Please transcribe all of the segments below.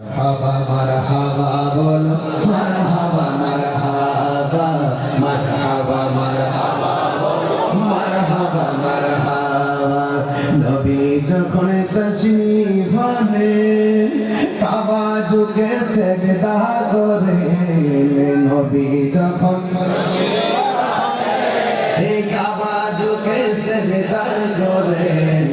মারহাবা মারহাবা বলো মারহাবা মারহাবা মারহাবা মারহাবা মারহাবা মারহাবা নবী যখন তশরীফ আনে কাবা ঝুঁকে সিজদা করেন নবী যখন কাবা ঝুঁকে সিজদা করেন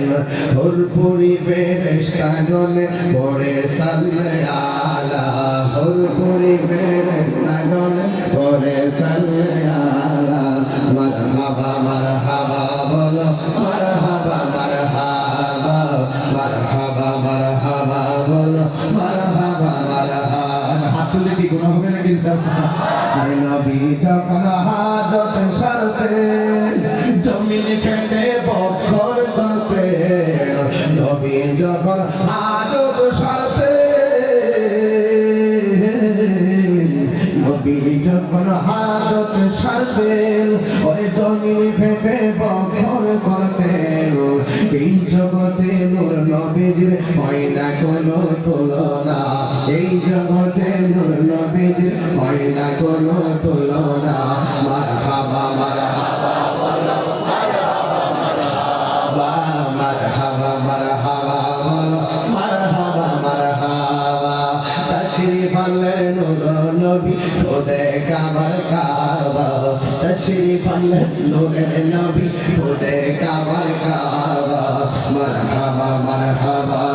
হুরপুরি ফেরেশতাগণ পড়ে সাল্লে আলা হুরপুরি ফেরেশতাগণ পড়ে সাল্লে আলা মারহাবা মারহাবা বলো মারহাবা মারহাবা মারহাবা মারহাবা বলো মারহাবা মারহাবা হাত তুলে কি গুনাহ হবে নাকি নবী যখন হাজত সারতে জমিন ফেটে বক্ষর করতে নবী যখন হাজত সারতে নবী যখন হাজত সারতেন ওই জমিন ফেটে বক্ষর করতেন এই জগতে নূর নবীর হয় না কোনো তুলনা এই জগতে নূর নবীর হয় না কোনো তুলনা মারহাবা মারহাবা বলো মারহাবা মারহাবা মারহাবা মারহাবা বলো মারহাবা মারহাবা তশরীফ আনলেন নূর নবী খোদে কাবার কাবা তশরীফ আনলেন নূরের নবী খোদে কাবার কাবা মারহাবা মারহাবা